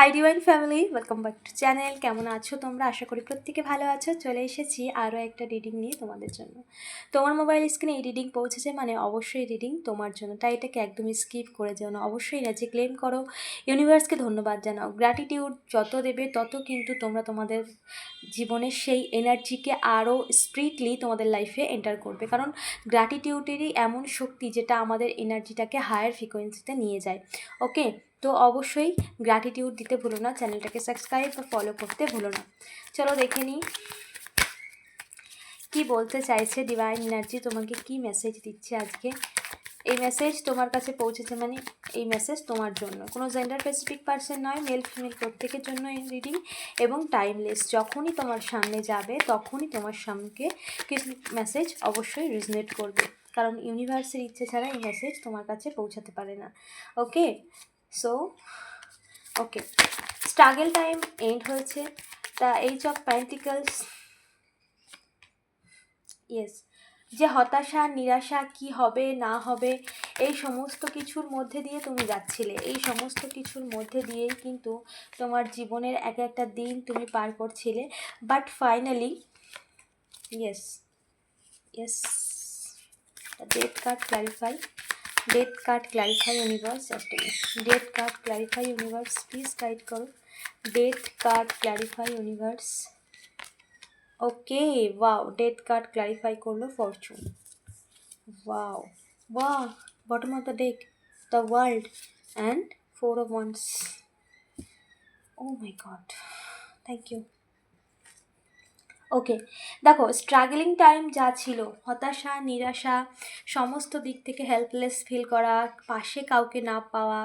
Hi divine family, welcome back to channel. কেমন আছো তোমরা? আশা করি প্রত্যেকে ভালো আছো। চলে এসেছি আরও একটা রিডিং নিয়ে তোমাদের জন্য। তোমার মোবাইল স্ক্রিনে এই রিডিং পৌঁছেছে মানে অবশ্যই রিডিং তোমার জন্য, তাই এটাকে একদমই স্কিপ করে যেও না। অবশ্যই এনার্জি ক্লেম করো, ইউনিভার্সকে ধন্যবাদ জানাও। গ্র্যাটিটিউড যত দেবে তত কিন্তু তোমরা তোমাদের জীবনের সেই এনার্জিকে আরও স্পিরিটলি তোমাদের লাইফে এন্টার করবে, কারণ গ্র্যাটিটিউডেরই এমন শক্তি যেটা আমাদের এনার্জিটাকে হায়ার ফ্রিকোয়েন্সিতে নিয়ে যায়। ওকে, তো অবশ্যই গ্র্যাটিটিউড দিতে ভুলো না, চ্যানেলটাকে সাবস্ক্রাইব বা ফলো করতে ভুলো না। চলো দেখে নিই কী বলতে চাইছে ডিভাইন এনার্জি, তোমাকে কি মেসেজ দিচ্ছে আজকে। এই মেসেজ তোমার কাছে পৌঁছেছে মানে এই মেসেজ তোমার জন্য, কোনো জেন্ডার স্পেসিফিক পার্সন নয়, মেল ফিমেল প্রত্যেকের জন্য এই রিডিং, এবং টাইমলেস। যখনই তোমার সামনে যাবে তখনই তোমার সামনে কিছু মেসেজ অবশ্যই রিজনেট করবে, কারণ ইউনিভার্সের ইচ্ছে ছাড়া এই মেসেজ তোমার কাছে পৌঁছাতে পারে না। Okay, so okay, struggle time end হয়েছে। The ace of pentacles, yes, যে হতাশা নিরাশা কি হবে না হবে এই সমস্ত কিছুর মধ্যে দিয়ে তুমি যাচ্ছিলে, এই সমস্ত কিছুর মধ্যে দিয়েই কিন্তু তোমার জীবনের এক একটা দিন তুমি পার করছিলে, but finally yes yes, death card clarify, death card clarify universe, just death card clarify universe, please guide করো। Death card clarify universe. Okay, wow, death card clarify করলো fortune. Wow wow, bottom of the deck the world and four of wands. Oh my god, thank you. Okay, দেখো struggling time যা ছিল, হতাশা নিরাশা, সমস্ত দিক থেকে helpless feel করা, পাশে কাউকে না পাওয়া,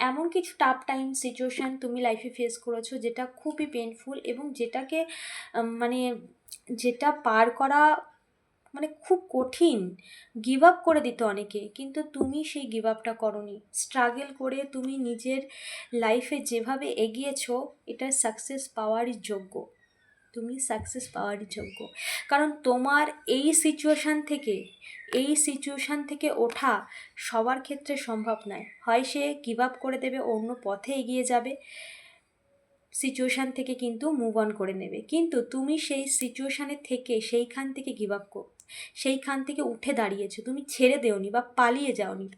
এমন কিছু টাফ টাইম সিচুয়েশান তুমি লাইফে ফেস করেছো যেটা খুবই পেনফুল, এবং যেটাকে মানে যেটা পার করা মানে খুব কঠিন, গিভ আপ করে দিত অনেকে, কিন্তু তুমি সেই গিভ আপটা করোনি। স্ট্রাগল করে তুমি নিজের লাইফে যেভাবে এগিয়েছো, এটা সাকসেস পাওয়ারই যোগ্য, তুমি সাকসেস পাওয়ারই যোগ্য। কারণ তোমার এই সিচুয়েশান থেকে ওঠা সবার ক্ষেত্রে সম্ভব নয়। হয় সে গিভ আপ করে দেবে, অন্য পথে এগিয়ে যাবে, সিচুয়েশান থেকে কিন্তু মুভ অন করে নেবে, কিন্তু তুমি সেই সিচুয়েশানের থেকে সেইখান থেকে গিভ আপ সেইখান থেকে উঠে দাঁড়িয়েছো, তুমি ছেড়ে দেওনি বা পালিয়ে যাওনি।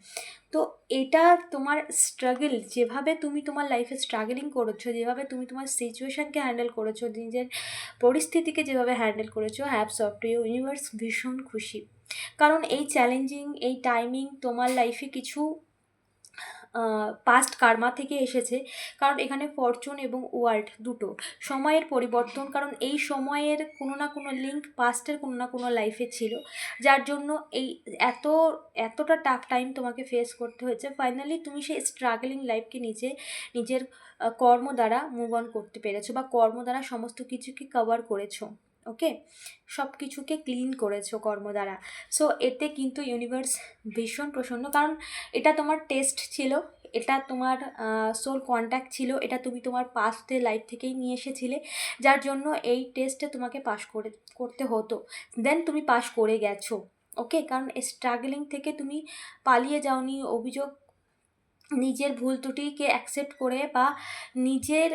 তো এটা তোমার স্ট্রাগল, যেভাবে তুমি তোমার লাইফে স্ট্রাগলিং করেছো, যেভাবে তুমি তোমার সিচুয়েশানকে হ্যান্ডেল করেছো, নিজের পরিস্থিতিকে যেভাবে হ্যান্ডেল করেছো, হ্যাপস অফ টু ইউ, ইউনিভার্স ভীষণ খুশি। কারণ এই চ্যালেঞ্জিং এই টাইমিং তোমার লাইফে কিছু পাস্ট কার্মা থেকে এসেছে, কারণ এখানে ফরচুন এবং ওয়ার্ল্ড দুটো সময়ের পরিবর্তন, কারণ এই সময়ের কোনো না কোনো লিঙ্ক পাস্টের কোনো না কোনো লাইফে ছিল, যার জন্য এই এতটা টাফ টাইম তোমাকে ফেস করতে হয়েছে। ফাইনালি তুমি সেই স্ট্রাগলিং লাইফকে নিজের কর্ম দ্বারা মুভ অন করতে পেরেছো, বা কর্ম দ্বারা সমস্ত কিছুকে কভার করেছো। ওকে, সব কিছুকে ক্লিন করেছো কর্ম দ্বারা। সো এতে কিন্তু ইউনিভার্স ভীষণ প্রসন্ন, কারণ এটা তোমার টেস্ট ছিল, এটা তোমার সোল কন্ট্যাক্ট ছিল, এটা তুমি তোমার পাস্টের লাইফ থেকেই নিয়ে এসেছিলে, যার জন্য এই টেস্টে তোমাকে পাস করতে হতো, দেন তুমি পাস করে গেছো। ওকে, কারণ স্ট্রাগলিং থেকে তুমি পালিয়ে যাওনি, অভিযোগ নিজের ভুল ত্রুটিকে অ্যাকসেপ্ট করে বা নিজের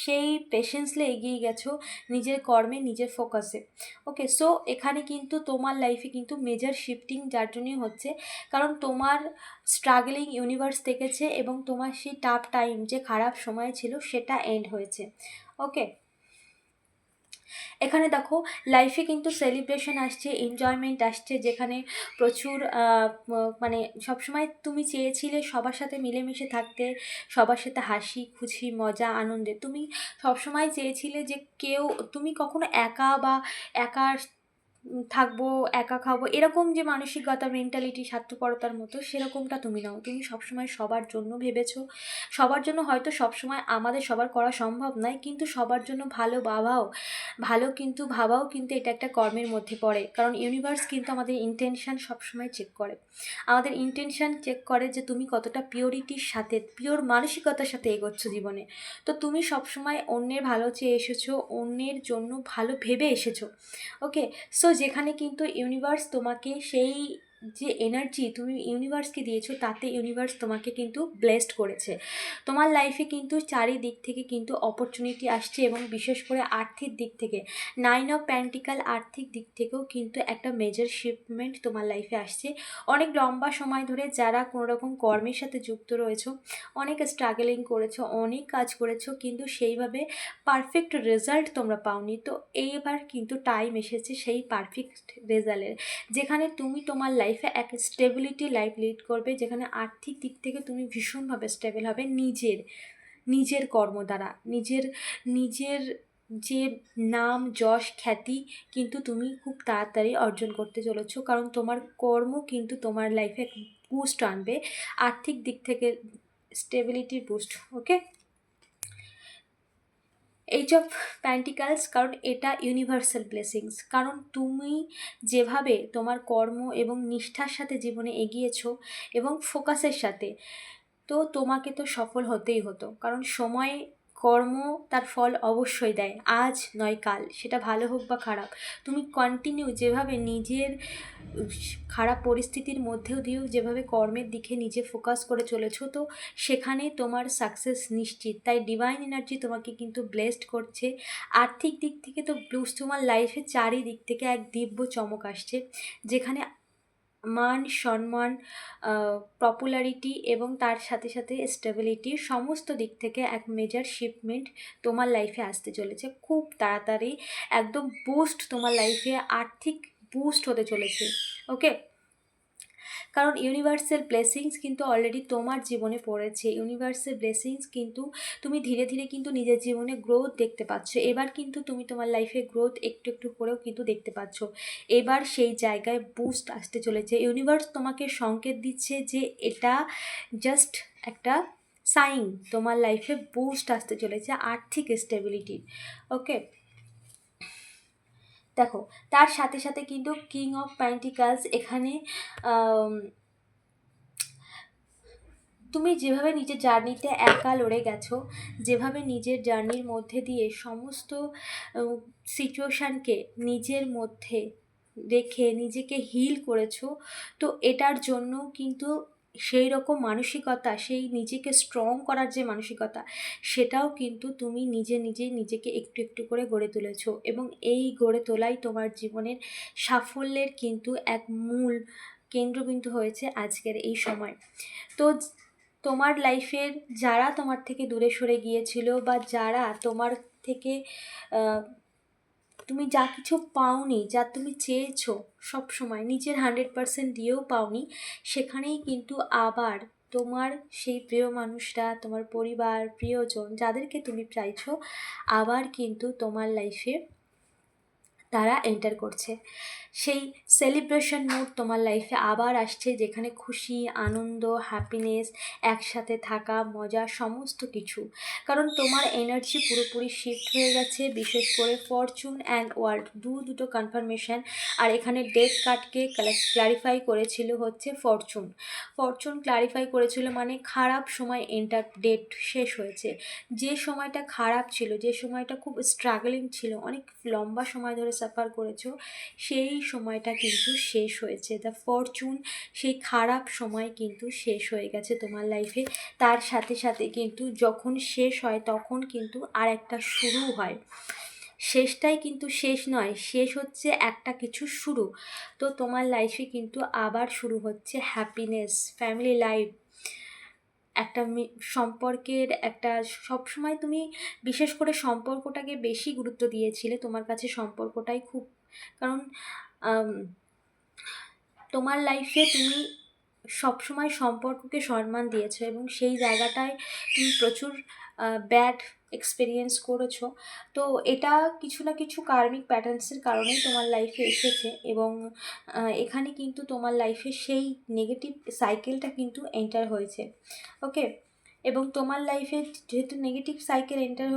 সেই পেশেন্সলে এগিয়ে গেছো নিজের কর্মে, নিজের ফোকাসে। ওকে, সো এখানে কিন্তু তোমার লাইফে কিন্তু মেজর শিফটিং যার জন্যই হচ্ছে, কারণ তোমার স্ট্রাগলিং ইউনিভার্স দেখেছে, এবং তোমার সেই টাফ টাইম যে খারাপ সময় ছিল সেটা এন্ড হয়েছে। ওকে, এখানে দেখো লাইফে কিন্তু সেলিব্রেশন আসছে, এনজয়মেন্ট আসছে, যেখানে প্রচুর মানে সবসময় তুমি চেয়েছিলে সবার সাথে মিলেমিশে থাকতে, সবার সাথে হাসি খুশি মজা আনন্দে, তুমি সবসময় চেয়েছিলে যে তুমি কখনো একা বা একা থাকবো, একা খাবো, এরকম যে মানসিকতা মেন্টালিটি স্বার্থপরতার মতো, সেরকমটা তুমি নাও। তুমি সবসময় সবার জন্য ভেবেছো, সবার জন্য হয়তো সবসময় আমাদের সবার করা সম্ভব নয়, কিন্তু সবার জন্য ভাবাও কিন্তু এটা একটা কর্মের মধ্যে পড়ে, কারণ ইউনিভার্স কিন্তু আমাদের ইন্টেনশন সবসময় চেক করে, আমাদের ইন্টেনশন চেক করে যে তুমি কতটা পিওরিটির সাথে, পিওর মানসিকতার সাথে এগোচ্ছ জীবনে। তো তুমি সবসময় অন্যের ভালো চেয়ে এসেছো, অন্যের জন্য ভালো ভেবে এসেছো। ওকে, সো যেখানে কিন্তু ইউনিভার্স তোমাকে সেই যে এনার্জি তুমি ইউনিভার্সকে দিয়েছো, তাতে ইউনিভার্স তোমাকে কিন্তু ব্লেসড করেছে। তোমার লাইফে কিন্তু চারিদিক থেকে কিন্তু অপরচুনিটি আসছে, এবং বিশেষ করে আর্থিক দিক থেকে 9 অফ পেন্টিকাল, আর্থিক দিক থেকেও কিন্তু একটা মেজর শিপমেন্ট তোমার লাইফে আসছে। অনেক লম্বা সময় ধরে যারা কোনো রকম কর্মের সাথে যুক্ত রয়েছো, অনেক স্ট্রাগলিং করেছো, অনেক কাজ করেছো, কিন্তু সেইভাবে পারফেক্ট রেজাল্ট তোমরা পাওনি। তো এইবার কিন্তু টাইম এসেছে সেই পারফেক্ট রেজাল্টের, যেখানে তুমি তোমার লাইফে এক স্টেবিলিটি লাইফ লিড করবে, যেখানে আর্থিক দিক থেকে তুমি ভীষণভাবে স্টেবল হবে নিজের কর্ম দ্বারা, নিজের যে নাম যশ খ্যাতি কিন্তু তুমি খুব তাড়াতাড়ি অর্জন করতে চলেছো, কারণ তোমার কর্ম কিন্তু তোমার লাইফে বুস্ট আনবে, আর্থিক দিক থেকে স্টেবিলিটির boost. Okay, ace of pentacles, কারণ এটা ইউনিভার্সাল ব্লেসিংস, কারণ তুমি যেভাবে তোমার কর্ম এবং নিষ্ঠার সাথে জীবনে এগিয়েছো এবং ফোকাসের সাথে, তো তোমাকে তো সফল হতেই হতো, কারণ সময় কর্ম তার ফল অবশ্যই দেয়, আজ নয় কাল, সেটা ভালো হোক বা খারাপ। তুমি কন্টিনিউ যেভাবে নিজের খারাপ পরিস্থিতির মধ্যেও দিয়েও যেভাবে কর্মের দিকে নিজে ফোকাস করে চলেছো, তো সেখানে তোমার সাকসেস নিশ্চিত। তাই ডিভাইন এনার্জি তোমাকে কিন্তু ব্লেসড করছে। আর্থিক দিক থেকে তো ব্লুস, তোমার লাইফে চারিদিক থেকে এক দিব্য চমক আসছে, যেখানে মান সম্মান, পপুলারিটি এবং তার সাথে সাথে স্টেবিলিটি, সমস্ত দিক থেকে এক মেজর শিপমেন্ট তোমার লাইফে আসতে চলেছে খুব তাড়াতাড়ি। একদম বুস্ট তোমার লাইফে আর্থিক বুস্ট হতে চলেছে। ওকে, কারণ ইউনিভার্সাল ব্লেসিংস কিন্তু অলরেডি তোমার জীবনে পড়েছে। ইউনিভার্সাল ব্লেসিংস কিন্তু তুমি ধীরে ধীরে কিন্তু নিজের জীবনে গ্রোথ দেখতে পাচ্ছ। এবার কিন্তু তুমি তোমার লাইফে গ্রোথ একটু একটু করেও কিন্তু দেখতে পাচ্ছ। এবার সেই জায়গায় বুস্ট আসতে চলেছে। ইউনিভার্স তোমাকে সংকেত দিচ্ছে যে এটা জাস্ট একটা সাইন, তোমার লাইফে বুস্ট আসতে চলেছে আর্থিক স্টেবিলিটি। ওকে, দেখো তার সাথে সাথে কিন্তু কিং অফ পেন্টিকালস এখানে তুমি যেভাবে নিজের জার্নিতে একা লড়ে গেছো, যেভাবে নিজের জার্নির মধ্যে দিয়ে সমস্ত সিচুয়েশানকে নিজের মধ্যে রেখে নিজেকে হিল করেছো, তো এটার জন্য কিন্তু সেই রকম মানসিকতা, সেই নিজেকে স্ট্রং করার যে মানসিকতা, সেটাও কিন্তু তুমি নিজেকে একটু একটু করে গড়ে তুলেছো, এবং এই গড়ে তোলাই তোমার জীবনের সাফল্যের কিন্তু এক মূল কেন্দ্রবিন্দু হয়েছে আজকের এই সময়। তো তোমার লাইফের যারা তোমার থেকে দূরে সরে গিয়েছিল, বা যারা তোমার থেকে তুমি যা কিছু পাওনি, যা তুমি চেয়েছো সব সময় নিজের 100% দিয়েও পাওনি, সেখানেই কিন্তু আবার তোমার সেই প্রিয় মানুষরা, তোমার পরিবার, প্রিয়জন যাদেরকে তুমি চাইছো, আবার কিন্তু তোমার লাইফে তারা এন্টার করছে। সেই সেলিব্রেশন মুড তোমার লাইফে আবার আসছে, যেখানে খুশি, আনন্দ, হ্যাপিনেস, একসাথে থাকা, মজা, সমস্ত কিছু। কারণ তোমার এনার্জি পুরোপুরি শিফট হয়ে গেছে, বিশেষ করে ফরচুন অ্যান্ড ওয়ার্ল্ড দুটো কনফার্মেশন। আর এখানে ডেট কার্ডকে ক্লারিফাই করেছিল হচ্ছে ফরচুন ক্লারিফাই করেছিল, মানে খারাপ সময় এন্টার, ডেট শেষ হয়েছে। যে সময়টা খারাপ ছিল, যে সময়টা খুব স্ট্রাগলিং ছিল, অনেক লম্বা সময় ধরে সাফার করেছো, সেই সময়টা কিন্তু শেষ হয়েছে। দ্য ফরচুন, সেই খারাপ সময় কিন্তু শেষ হয়ে গেছে তোমার লাইফে। তার সাথে সাথে কিন্তু যখন শেষ হয় তখন কিন্তু আর একটা শুরু হয়। শেষটাই কিন্তু শেষ নয়, শেষ হচ্ছে একটা কিছু শুরু। তো তোমার লাইফে কিন্তু আবার শুরু হচ্ছে হ্যাপিনেস, ফ্যামিলি লাইফ, একটা সম্পর্কের একটা, সবসময় তুমি বিশেষ করে সম্পর্কটাকে বেশি গুরুত্ব দিয়েছিলে, তোমার কাছে সম্পর্কটাই খুব, কারণ তোমার লাইফে তুমি সবসময় সম্পর্ককে সম্মান দিয়েছো, এবং সেই জায়গাটায় তুমি প্রচুর ব্যাড এক্সপিরিয়েন্স করেছো। তো এটা কিছু না কিছু কার্মিক প্যাটার্নসের কারণেই তোমার লাইফে এসেছে, এবং এখানে কিন্তু তোমার লাইফে সেই নেগেটিভ সাইকেলটা কিন্তু এন্টার হয়েছে। ওকে, এবং তোমার লাইফে যেহেতু নেগেটিভ সাইকেল এন্টার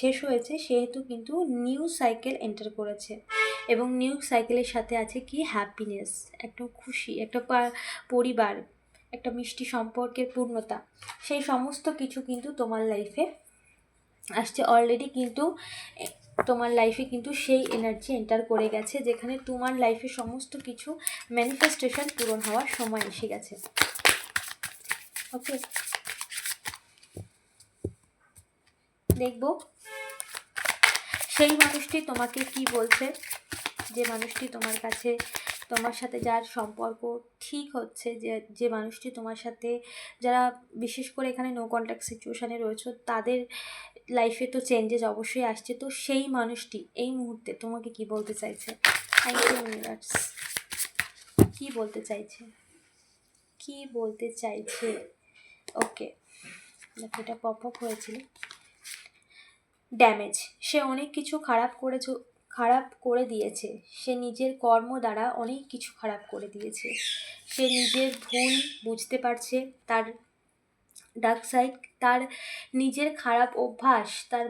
শেষ হয়েছে, সেহেতু কিন্তু নিউ সাইকেল এন্টার করেছে, এবং নিউ সাইকেলের সাথে আছে কি হ্যাপিনেস, একটা খুশি, একটা পরিবার, একটা মিষ্টি সম্পর্কের পূর্ণতা, সেই সমস্ত কিছু কিন্তু তোমার লাইফে আসছে। অলরেডি কিন্তু তোমার লাইফে কিন্তু সেই এনার্জি এন্টার করে গেছে, যেখানে তোমার লাইফে সমস্ত কিছু ম্যানিফেস্টেশন পূরণ হওয়ার সময় এসে গেছে। ওকে, দেখব সেই মানুষটি তোমাকে কি বলছে, যে মানুষটি তোমার কাছে, তোমার সাথে যার সম্পর্ক ঠিক হচ্ছে, যে মানুষটি তোমার সাথে, যারা বিশেষ করে এখানে নো কন্ট্যাক্ট সিচুয়েশানে রয়েছে, তাদের লাইফে তো চেঞ্জেস অবশ্যই আসছে। তো সেই মানুষটি এই মুহূর্তে তোমাকে কি বলতে চাইছে? Thank you universe. কি বলতে চাইছে, কি বলতে চাইছে? ওকে, দেখো এটা পপ আপ হয়েছিল। ড্যামেজ, সে অনেক কিছু খারাপ করে দিয়েছে। সে নিজের কর্ম দ্বারা অনেক কিছু খারাপ করে দিয়েছে। সে নিজের ভুল বুঝতে পারছে, তার ডার্ক সাইড, তার নিজের খারাপ অভ্যাস, তার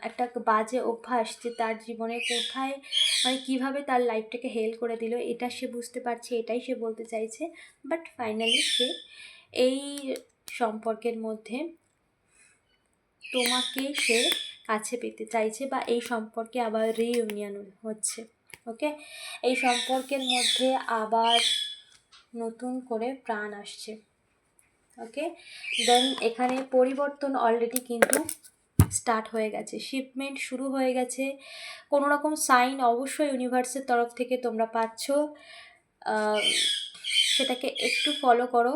একটা বাজে অভ্যাস, যে তার জীবনে কোথায় মানে কীভাবে তার লাইফটাকে হেল করে দিল, এটা সে বুঝতে পারছে, এটাই সে বলতে চাইছে। বাট ফাইনালি সে এই সম্পর্কের মধ্যে তোমাকে সে কাছে পেতে চাইছে, বা এই সম্পর্কে আবার রিইউনিয়ন হচ্ছে। ওকে, এই সম্পর্কের মধ্যে আবার নতুন করে প্রাণ আসছে। ওকে, দেন এখানে পরিবর্তন অলরেডি কিন্তু স্টার্ট হয়ে গেছে, শিপমেন্ট শুরু হয়ে গেছে। কোনো রকম সাইন অবশ্যই ইউনিভার্সের তরফ থেকে তোমরা পাচ্ছ, সেটাকে একটু ফলো করো,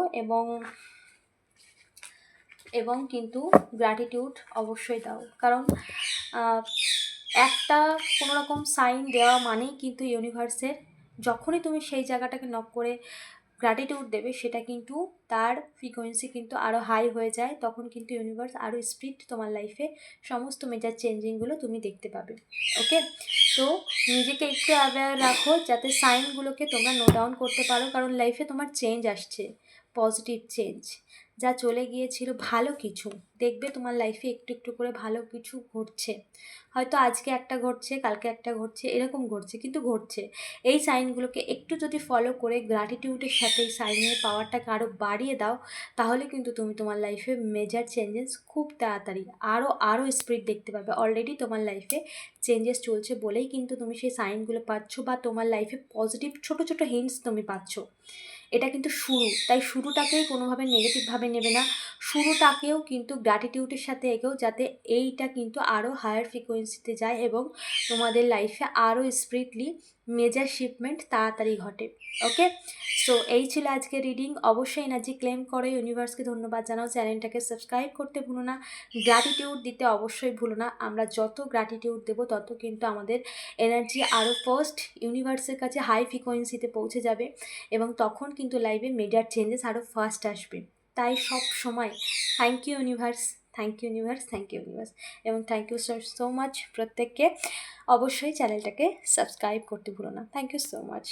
এবং কিন্তু গ্র্যাটিটিউড অবশ্যই দাও, কারণ একটা কোনো রকম সাইন দেওয়া মানেই কিন্তু ইউনিভার্সের, যখনই তুমি সেই জায়গাটাকে নক করে গ্র্যাটিটিউড দেবে, সেটা কিন্তু তার ফ্রিকোয়েন্সি কিন্তু আরও হাই হয়ে যায়, তখন কিন্তু ইউনিভার্স আরও স্পিড তোমার লাইফে সমস্ত মেজার চেঞ্জিংগুলো তুমি দেখতে পাবে। ওকে, তো নিজেকে একটু অ্যাওয়্যার রাখো, যাতে সাইনগুলোকে তোমরা নোট ডাউন করতে পারো, কারণ লাইফে তোমার চেঞ্জ আসছে, পজিটিভ চেঞ্জ। যা চলে গিয়েছিল ভালো কিছু, দেখবে তোমার লাইফে একটু একটু করে ভালো কিছু ঘটছে। হয়তো আজকে একটা ঘটছে, কালকে একটা ঘটছে, এরকম ঘটছে, কিন্তু ঘটছে। এই সাইনগুলোকে একটু যদি ফলো করে গ্র্যাটিটিউডের সাথে এই সাইনের পাওয়ারটাকে আরও বাড়িয়ে দাও, তাহলে কিন্তু তুমি তোমার লাইফে মেজর চেঞ্জেস খুব তাড়াতাড়ি আরও স্পিড দেখতে পাবে। অলরেডি তোমার লাইফে চেঞ্জেস চলছে বলেই কিন্তু তুমি সেই সাইনগুলো পাচ্ছ, বা তোমার লাইফে পজিটিভ ছোটো ছোটো হিন্টস তুমি পাচ্ছ। এটা কিন্তু শুরু, তাই শুরুটাকেই কোনোভাবে নেগেটিভভাবে নেবে না, শুরুটাকেও কিন্তু গ্র্যাটিটিউডের সাথে এগোও, যাতে এইটা কিন্তু আরও হায়ার ফ্রিকোয়েন্সিতে যায় এবং তোমাদের লাইফে আরও স্পিডলি মেজার শিপমেন্ট তাড়াতাড়ি ঘটে। ওকে, সো এই ছিল আজকে রিডিং। অবশ্যই এনার্জি ক্লেম করে ইউনিভার্সকে ধন্যবাদ জানাও, চ্যানেলটাকে সাবস্ক্রাইব করতে ভুলো না, গ্র্যাটিটিউড দিতে অবশ্যই ভুলো না। আমরা যত গ্র্যাটিটিউড দেবো তত কিন্তু আমাদের এনার্জি আরও ফার্স্ট ইউনিভার্সের কাছে হাই ফ্রিকোয়েন্সিতে পৌঁছে যাবে, এবং তখন কিন্তু লাইফে মেজার চেঞ্জেস আরও ফাস্ট আসবে। তাই সব সময় thank you universe, thank you universe, thank you universe, এবং থ্যাংক ইউ সো মাচ প্রত্যেককে। অবশ্যই চ্যানেলটাকে সাবস্ক্রাইব করতে ভুলো না। Thank you so much.